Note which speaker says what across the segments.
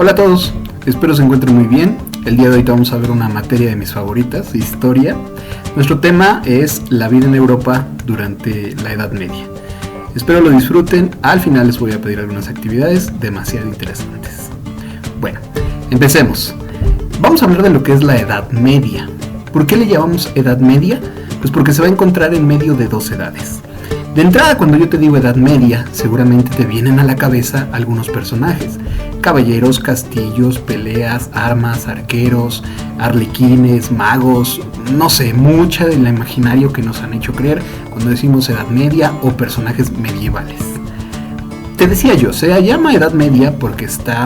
Speaker 1: Hola a todos, espero se encuentren muy bien. El día de hoy vamos a ver una materia de mis favoritas, historia. Nuestro tema es la vida en Europa durante la Edad Media. Espero lo disfruten, al final les voy a pedir algunas actividades demasiado interesantes. Bueno, empecemos. Vamos a hablar de lo que es la Edad Media. ¿Por qué le llamamos Edad Media? Pues porque se va a encontrar en medio de dos edades. De entrada, cuando yo te digo Edad Media, seguramente te vienen a la cabeza algunos personajes. Caballeros, castillos, peleas, armas, arqueros, arlequines, magos, no sé, mucha del imaginario que nos han hecho creer cuando decimos Edad Media o personajes medievales. Te decía yo, se llama Edad Media porque está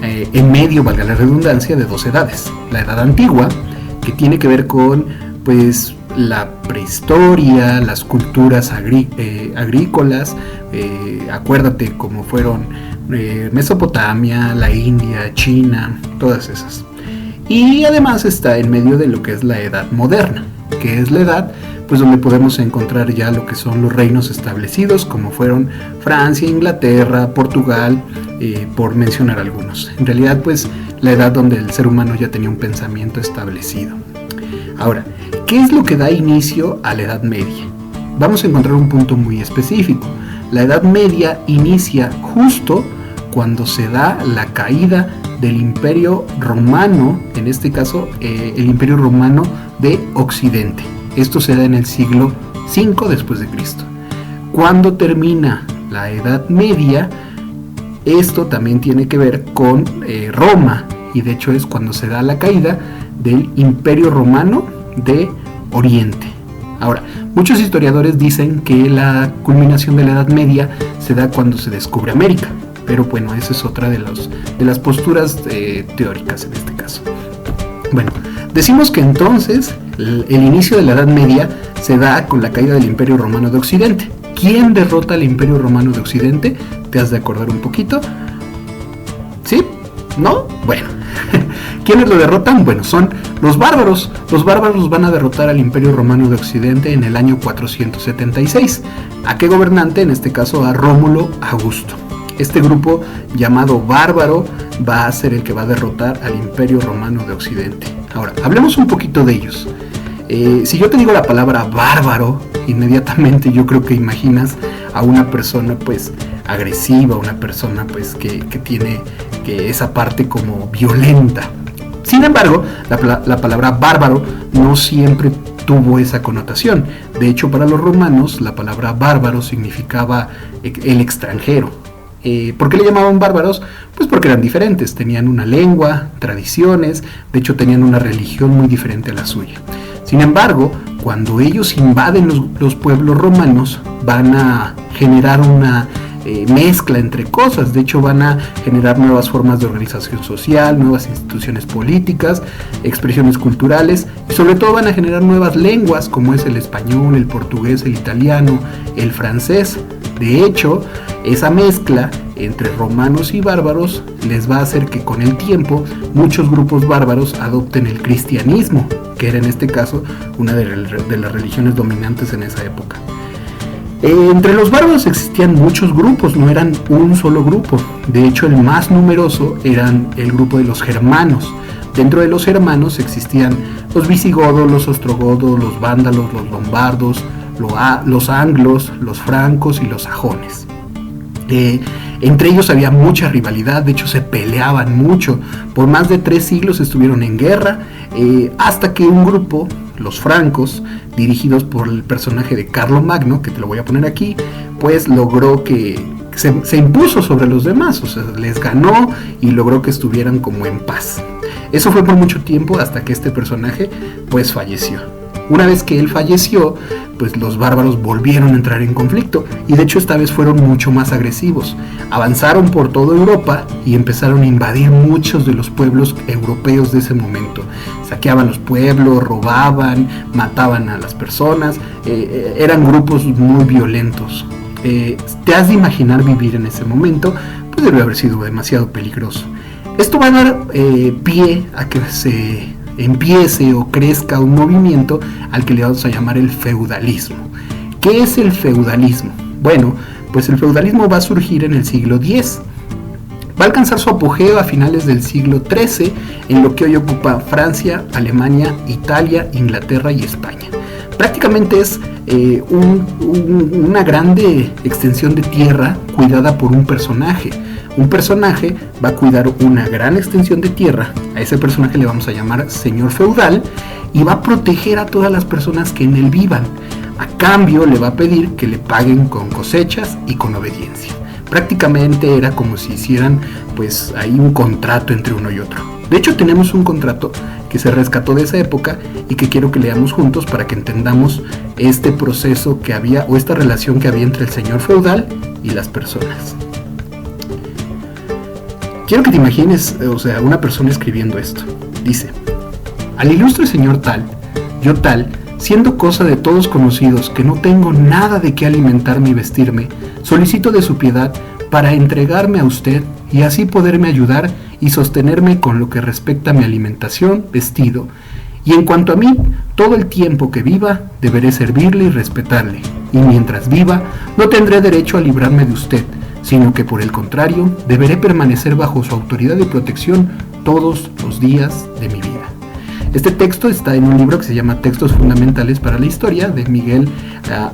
Speaker 1: en medio, valga la redundancia, de dos edades. La Edad Antigua, que tiene que ver con, pues, la prehistoria, las culturas agrícolas, acuérdate cómo fueron Mesopotamia, la India, China, todas esas. Y además está en medio de lo que es la Edad Moderna, que es la edad pues donde podemos encontrar ya lo que son los reinos establecidos, como fueron Francia, Inglaterra, Portugal, por mencionar algunos. En realidad, pues, la edad donde el ser humano ya tenía un pensamiento establecido. Ahora, ¿qué es lo que da inicio a la Edad Media? Vamos a encontrar un punto muy específico. La Edad Media inicia justo cuando se da la caída del Imperio Romano, en este caso el Imperio Romano de Occidente. Esto se da en el siglo V después de Cristo. Cuando termina la Edad Media, esto también tiene que ver con Roma, y de hecho es cuando se da la caída del Imperio Romano de Oriente. Ahora, muchos historiadores dicen que la culminación de la Edad Media se da cuando se descubre América, pero bueno, esa es otra de las posturas teóricas en este caso. Bueno, decimos que entonces el inicio de la Edad Media se da con la caída del Imperio Romano de Occidente. ¿Quién derrota al Imperio Romano de Occidente? ¿Te has de acordar un poquito? ¿Sí? ¿No? Bueno. ¿Quiénes lo derrotan? Bueno, son los bárbaros. Los bárbaros van a derrotar al Imperio Romano de Occidente en el año 476. ¿A qué gobernante? En este caso a Rómulo Augusto. Este grupo llamado bárbaro va a ser el que va a derrotar al Imperio Romano de Occidente. Ahora, hablemos un poquito de ellos. Si yo te digo la palabra bárbaro, inmediatamente yo creo que imaginas a una persona pues agresiva, una persona pues que tiene esa parte como violenta. Sin embargo, la palabra bárbaro no siempre tuvo esa connotación. De hecho, para los romanos la palabra bárbaro significaba el extranjero. ¿Por qué le llamaban bárbaros? Pues porque eran diferentes, tenían una lengua, tradiciones, de hecho tenían una religión muy diferente a la suya. Sin embargo, cuando ellos invaden los pueblos romanos, van a generar una mezcla entre cosas. De hecho, van a generar nuevas formas de organización social, nuevas instituciones políticas, expresiones culturales, y sobre todo van a generar nuevas lenguas como es el español, el portugués, el italiano, el francés. De hecho, esa mezcla entre romanos y bárbaros les va a hacer que con el tiempo muchos grupos bárbaros adopten el cristianismo, que era en este caso una de las religiones dominantes en esa época. Entre los bárbaros existían muchos grupos, no eran un solo grupo. De hecho, el más numeroso eran el grupo de los germanos. Dentro de los germanos existían los visigodos, los ostrogodos, los vándalos, los lombardos, los anglos, los francos y los sajones. Entre ellos había mucha rivalidad, de hecho se peleaban mucho. Por más de 3 siglos estuvieron en guerra, hasta que un grupo, los francos, dirigidos por el personaje de Carlomagno, que te lo voy a poner aquí, pues logró que se impuso sobre los demás, o sea, les ganó y logró que estuvieran como en paz. Eso fue por mucho tiempo hasta que este personaje pues falleció. Una vez que él falleció, pues los bárbaros volvieron a entrar en conflicto, y de hecho esta vez fueron mucho más agresivos. Avanzaron por toda Europa y empezaron a invadir muchos de los pueblos europeos de ese momento. Saqueaban los pueblos, robaban, mataban a las personas, eran grupos muy violentos. Te has de imaginar vivir en ese momento, pues debe haber sido demasiado peligroso. Esto va a dar pie a que se empiece o crezca un movimiento al que le vamos a llamar el feudalismo. ¿Qué es el feudalismo? Bueno, pues el feudalismo va a surgir en el siglo X. Va a alcanzar su apogeo a finales del siglo XIII en lo que hoy ocupa Francia, Alemania, Italia, Inglaterra y España. Prácticamente es una grande extensión de tierra cuidada por un personaje. Un personaje va a cuidar una gran extensión de tierra. A ese personaje le vamos a llamar señor feudal y va a proteger a todas las personas que en él vivan. A cambio le va a pedir que le paguen con cosechas y con obediencia. Prácticamente era como si hicieran pues ahí un contrato entre uno y otro. De hecho tenemos un contrato que se rescató de esa época y que quiero que leamos juntos para que entendamos este proceso que había o esta relación que había entre el señor feudal y las personas. Quiero que te imagines, una persona escribiendo esto. Dice: al ilustre señor tal, yo tal, siendo cosa de todos conocidos que no tengo nada de qué alimentarme y vestirme, solicito de su piedad para entregarme a usted y así poderme ayudar y sostenerme con lo que respecta a mi alimentación, vestido, y en cuanto a mí, todo el tiempo que viva, deberé servirle y respetarle, y mientras viva, no tendré derecho a librarme de usted, sino que por el contrario, deberé permanecer bajo su autoridad y protección todos los días de mi vida. Este texto está en un libro que se llama Textos Fundamentales para la Historia, de Miguel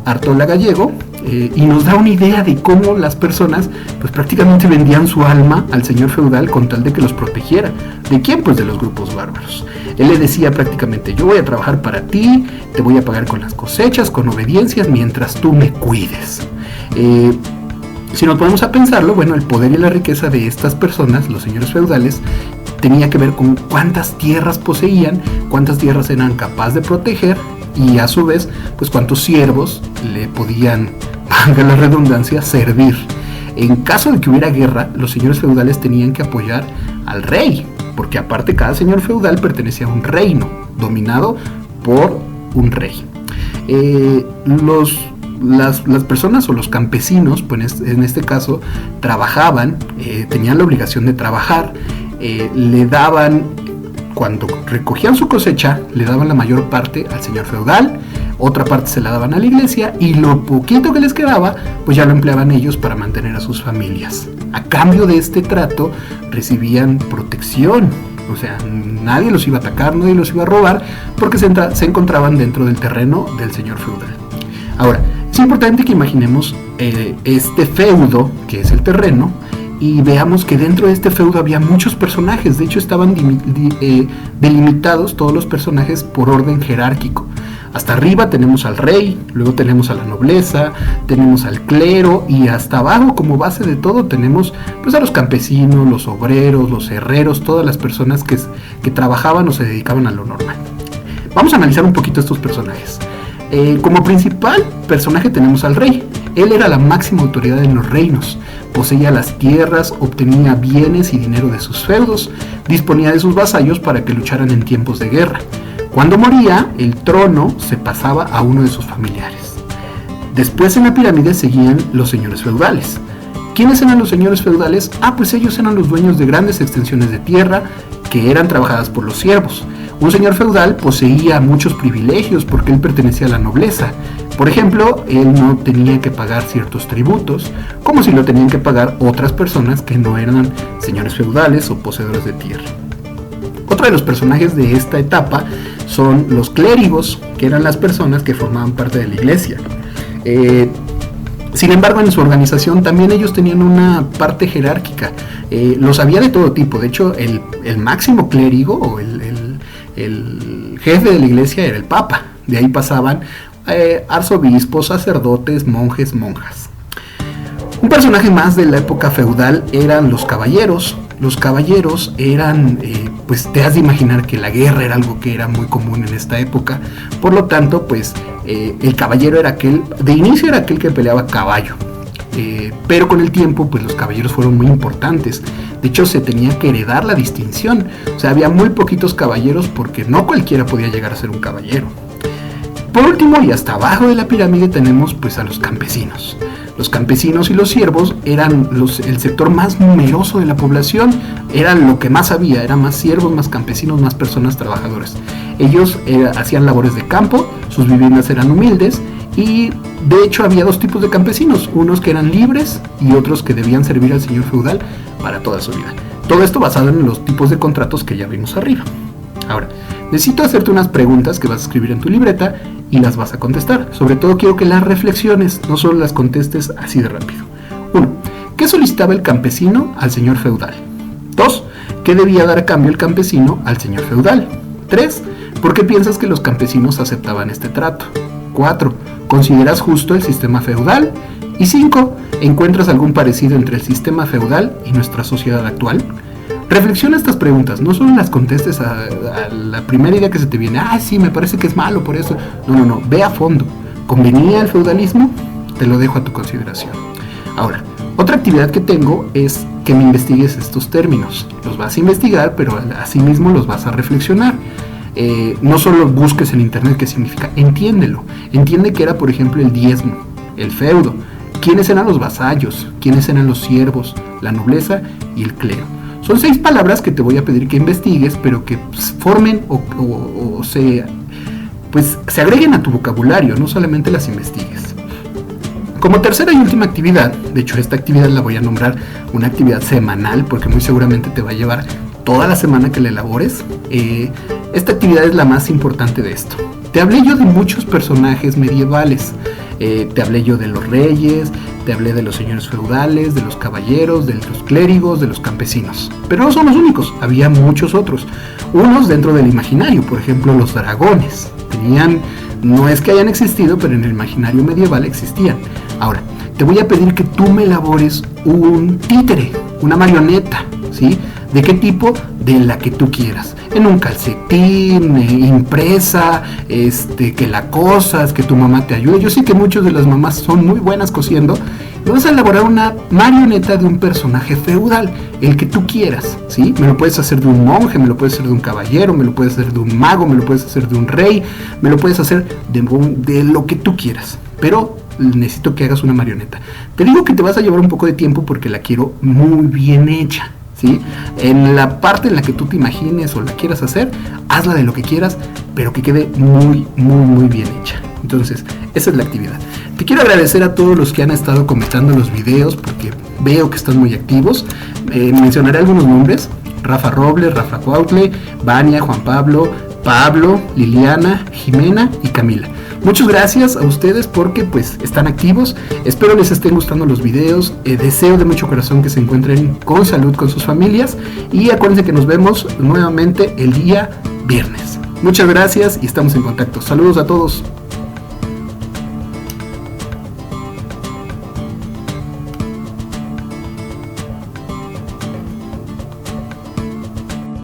Speaker 1: Artola Gallego, y nos da una idea de cómo las personas pues prácticamente vendían su alma al señor feudal con tal de que los protegiera. ¿De quién? Pues de los grupos bárbaros. Él le decía prácticamente: yo voy a trabajar para ti, te voy a pagar con las cosechas, con obediencias, mientras tú me cuides. Si nos ponemos a pensarlo, bueno, el poder y la riqueza de estas personas, los señores feudales, tenía que ver con cuántas tierras poseían, cuántas tierras eran capaces de proteger y a su vez, pues cuántos siervos le podían, valga la redundancia, servir. En caso de que hubiera guerra, los señores feudales tenían que apoyar al rey, porque aparte cada señor feudal pertenecía a un reino dominado por un rey. Las personas o los campesinos, pues en este caso, trabajaban, tenían la obligación de trabajar, le daban, cuando recogían su cosecha, le daban la mayor parte al señor feudal, otra parte se la daban a la iglesia y lo poquito que les quedaba, pues ya lo empleaban ellos para mantener a sus familias. A cambio de este trato, recibían protección. O sea, nadie los iba a atacar, nadie los iba a robar, porque se encontraban dentro del terreno del señor feudal. Ahora, es importante que imaginemos este feudo, que es el terreno, y veamos que dentro de este feudo había muchos personajes. De hecho, estaban delimitados todos los personajes por orden jerárquico. Hasta arriba tenemos al rey, luego tenemos a la nobleza, tenemos al clero, y hasta abajo, como base de todo, tenemos pues a los campesinos, los obreros, los herreros, todas las personas que trabajaban o se dedicaban a lo normal. Vamos a analizar un poquito estos personajes. Como principal personaje tenemos al rey. Él era la máxima autoridad en los reinos, poseía las tierras, obtenía bienes y dinero de sus feudos, disponía de sus vasallos para que lucharan en tiempos de guerra. Cuando moría, el trono se pasaba a uno de sus familiares. Después en la pirámide seguían los señores feudales. ¿Quiénes eran los señores feudales? Pues ellos eran los dueños de grandes extensiones de tierra que eran trabajadas por los siervos. Un señor feudal poseía muchos privilegios porque él pertenecía a la nobleza. Por ejemplo, él no tenía que pagar ciertos tributos, como si lo tenían que pagar otras personas que no eran señores feudales o poseedores de tierra. Otro de los personajes de esta etapa son los clérigos, que eran las personas que formaban parte de la iglesia. Sin embargo, en su organización también ellos tenían una parte jerárquica. Los había de todo tipo. De hecho, el máximo clérigo o el jefe de la iglesia era el papa. De ahí pasaban arzobispos, sacerdotes, monjes, monjas. Un personaje más de la época feudal eran los caballeros. Los caballeros eran, pues te has de imaginar que la guerra era algo que era muy común en esta época. Por lo tanto, pues el caballero era de inicio era aquel que peleaba a caballo. Pero con el tiempo, pues los caballeros fueron muy importantes. De hecho, se tenía que heredar la distinción. O sea, había muy poquitos caballeros porque no cualquiera podía llegar a ser un caballero. Por último, y hasta abajo de la pirámide, tenemos pues a los campesinos. Los campesinos y los siervos eran el sector más numeroso de la población, eran lo que más había, eran más siervos, más campesinos, más personas trabajadoras. Ellos hacían labores de campo, sus viviendas eran humildes y de hecho había dos tipos de campesinos, unos que eran libres y otros que debían servir al señor feudal para toda su vida. Todo esto basado en los tipos de contratos que ya vimos arriba. Ahora, necesito hacerte unas preguntas que vas a escribir en tu libreta y las vas a contestar. Sobre todo quiero que las reflexiones, no solo las contestes así de rápido. 1. ¿Qué solicitaba el campesino al señor feudal? 2. ¿Qué debía dar a cambio el campesino al señor feudal? 3. ¿Por qué piensas que los campesinos aceptaban este trato? 4. ¿Consideras justo el sistema feudal? Y 5. ¿Encuentras algún parecido entre el sistema feudal y nuestra sociedad actual? Reflexiona estas preguntas, no solo las contestes a la primera idea que se te viene. Sí, me parece que es malo por eso. No, ve a fondo. ¿Convenía el feudalismo? Te lo dejo a tu consideración. Ahora, otra actividad que tengo es que me investigues estos términos. Los vas a investigar, pero asimismo los vas a reflexionar. No solo busques en internet qué significa, entiéndelo. Entiende que era, por ejemplo, el diezmo, el feudo, quiénes eran los vasallos, quiénes eran los siervos, la nobleza y el clero. Son 6 palabras que te voy a pedir que investigues, pero que formen o se agreguen a tu vocabulario, no solamente las investigues. Como tercera y última actividad, de hecho esta actividad la voy a nombrar una actividad semanal porque muy seguramente te va a llevar toda la semana que la elabores. Esta actividad es la más importante de esto. Te hablé yo de muchos personajes medievales. Te hablé yo de los reyes, te hablé de los señores feudales, de los caballeros, de los clérigos, de los campesinos. Pero no son los únicos, había muchos otros. Unos dentro del imaginario, por ejemplo los dragones. No es que hayan existido, pero en el imaginario medieval existían. Ahora, te voy a pedir que tú me elabores un títere, una marioneta, ¿sí? ¿De qué tipo? De la que tú quieras. En un calcetín, impresa, que la cosas, que tu mamá te ayude. Yo sé que muchas de las mamás son muy buenas cosiendo. Vas a elaborar una marioneta de un personaje feudal, el que tú quieras, ¿sí? Me lo puedes hacer de un monje, me lo puedes hacer de un caballero, me lo puedes hacer de un mago, me lo puedes hacer de un rey, me lo puedes hacer de lo que tú quieras. Pero necesito que hagas una marioneta. Te digo que te vas a llevar un poco de tiempo porque la quiero muy bien hecha, ¿sí? En la parte en la que tú te imagines o la quieras hacer, hazla de lo que quieras, pero que quede muy, muy, muy bien hecha. Entonces, esa es la actividad. Te quiero agradecer a todos los que han estado comentando los videos porque veo que están muy activos. Mencionaré algunos nombres: Rafa Robles, Rafa Cuautle, Vania, Juan Pablo, Pablo, Liliana, Jimena y Camila. Muchas gracias a ustedes porque pues están activos. Espero les estén gustando los videos. Deseo de mucho corazón que se encuentren con salud con sus familias. Y acuérdense que nos vemos nuevamente el día viernes. Muchas gracias y estamos en contacto. Saludos a todos.